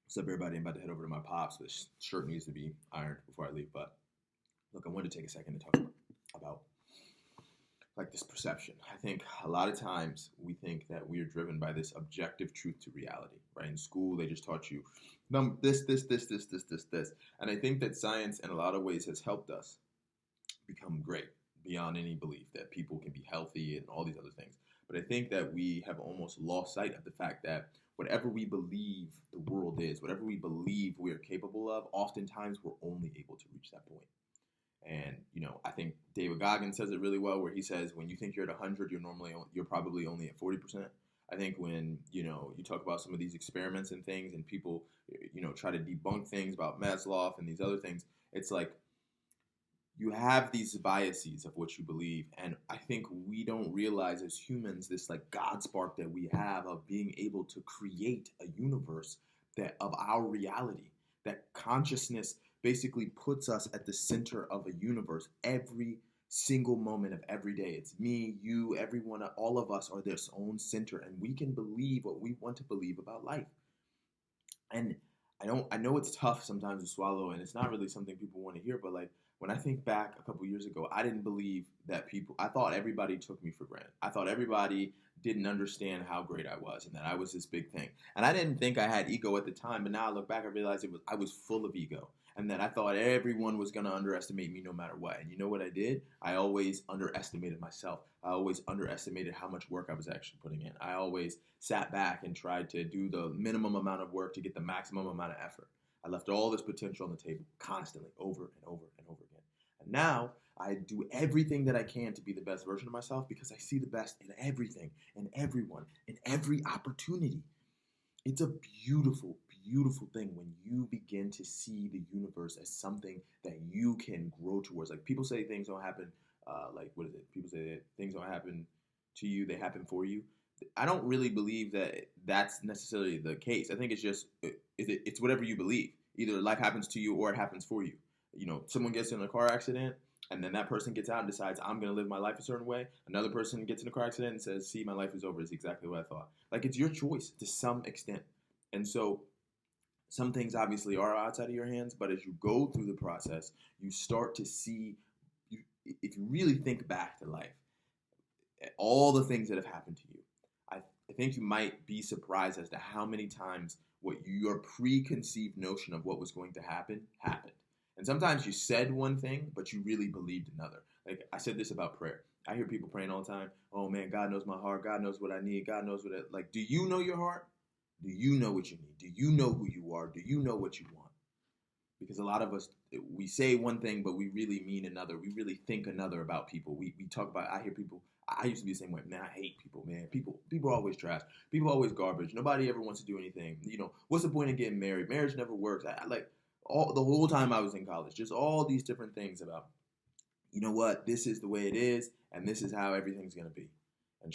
What's up, everybody? I'm about to head over to my pops. This shirt needs to be ironed before I leave. But look, I wanted to take a second to talk about like this perception. I think a lot of times we think that we are driven by this objective truth to reality, right? In school, they just taught you this, and I think that science, in a lot of ways, has helped us become great beyond any belief that people can be healthy and all these other things. But I think that we have almost lost sight of the fact that whatever we believe the world is, whatever we believe we are capable of, oftentimes we're only able to reach that point. And I think David Goggins says it really well, where he says, when you think you're at 100, you're probably only at 40%. I think when you talk about some of these experiments and things, and people try to debunk things about Maslow and these other things, it's like you have these biases of what you believe. And I think we don't realize as humans this like God spark that we have of being able to create a universe that of our reality. That consciousness basically puts us at the center of a universe every single moment of every day. It's me, you, everyone, all of us are this own center, and we can believe what we want to believe about life. And I know it's tough sometimes to swallow, and it's not really something people want to hear, but like when I think back a couple years ago, I didn't believe that I thought everybody took me for granted. I thought everybody didn't understand how great I was and that I was this big thing. And I didn't think I had ego at the time, but now I look back, I realize I was full of ego, and that I thought everyone was going to underestimate me no matter what. And you know what I did? I always underestimated myself. I always underestimated how much work I was actually putting in. I always sat back and tried to do the minimum amount of work to get the maximum amount of effort. I left all this potential on the table constantly, over and over and over again. And now I do everything that I can to be the best version of myself because I see the best in everything, in everyone, in every opportunity. It's a beautiful, beautiful thing when you begin to see the universe as something that you can grow towards. Like people say things don't happen, like what is it? People say that things don't happen to you, they happen for you. I don't really believe that that's necessarily the case. I think it's just it's whatever you believe. Either life happens to you or it happens for you. Someone gets in a car accident and then that person gets out and decides, I'm going to live my life a certain way. Another person gets in a car accident and says, see, my life is over. It's exactly what I thought. Like, it's your choice to some extent. And so some things obviously are outside of your hands, but as you go through the process, you start to see, if you really think back to life, all the things that have happened to you, I think you might be surprised as to how many times what your preconceived notion of what was going to happen happened. And sometimes you said one thing, but you really believed another. Like I said this about prayer. I hear people praying all the time. Oh man, God knows my heart. God knows what I need. God knows what like, do you know your heart? Do you know what you need? Do you know who you are? Do you know what you want? Because a lot of us, we say one thing, but we really mean another. We really think another about people. We talk about, I hear people, I used to be the same way. Man, I hate people, man. People are always trash. People are always garbage. Nobody ever wants to do anything. What's the point of getting married? Marriage never works. I like, all the whole time I was in college, just all these different things about, you know what, this is the way it is, and this is how everything's going to be. And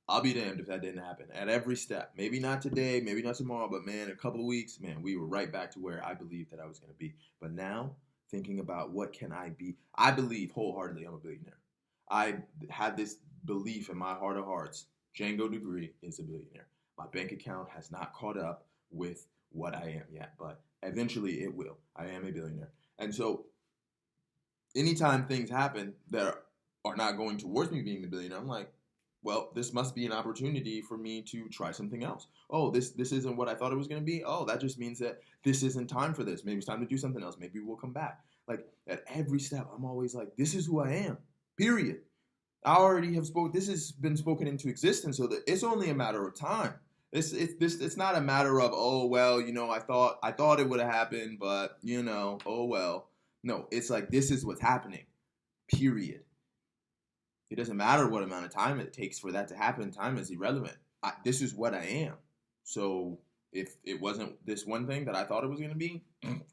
I'll be damned if that didn't happen at every step. Maybe not today, maybe not tomorrow, but man, in a couple of weeks, man, we were right back to where I believed that I was going to be. But now, thinking about what can I be, I believe wholeheartedly I'm a billionaire. I had this belief in my heart of hearts, Django Degree is a billionaire. My bank account has not caught up with what I am yet, but eventually it will. I am a billionaire. And so anytime things happen that are not going towards me being the billionaire, I'm like, well, this must be an opportunity for me to try something else. Oh, this isn't what I thought it was going to be. Oh, that just means that this isn't time for this. Maybe it's time to do something else. Maybe we'll come back. Like at every step, I'm always like, this is who I am. Period. I already have spoken. This has been spoken into existence, so that it's only a matter of time. It's not a matter of, oh well, I thought it would have happened, but oh well. No, it's like this is what's happening. Period. It doesn't matter what amount of time it takes for that to happen. Time is irrelevant. This is what I am. So if it wasn't this one thing that I thought it was going to be,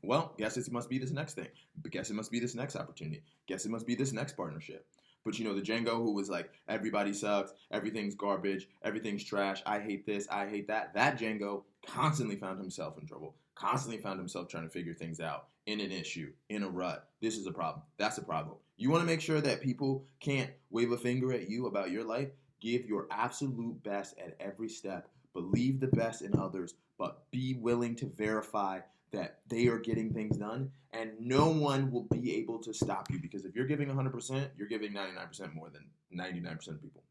well, guess it must be this next thing. But guess it must be this next opportunity. Guess it must be this next partnership. But the Django who was like, everybody sucks, everything's garbage, everything's trash, I hate this, I hate that. That Django constantly found himself in trouble, constantly found himself trying to figure things out, in an issue, in a rut. This is a problem. That's a problem. You want to make sure that people can't wave a finger at you about your life? Give your absolute best at every step, believe the best in others, but be willing to verify that they are getting things done, and no one will be able to stop you, because if you're giving 100%, you're giving 99% more than 99% of people.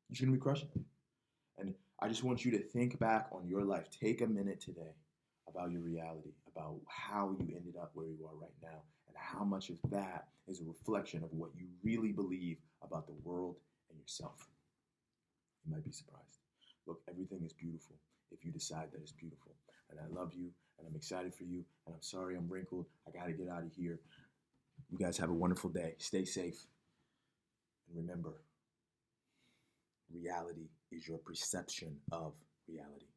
You're going to be crushing it. And I just want you to think back on your life. Take a minute today about your reality, about how you ended up where you are right now, and how much of that is a reflection of what you really believe about the world and yourself. You might be surprised. Look, everything is beautiful if you decide that it's beautiful. And I love you, and I'm excited for you, and I'm sorry I'm wrinkled. I got to get out of here. You guys have a wonderful day. Stay safe. And remember, reality is your perception of reality.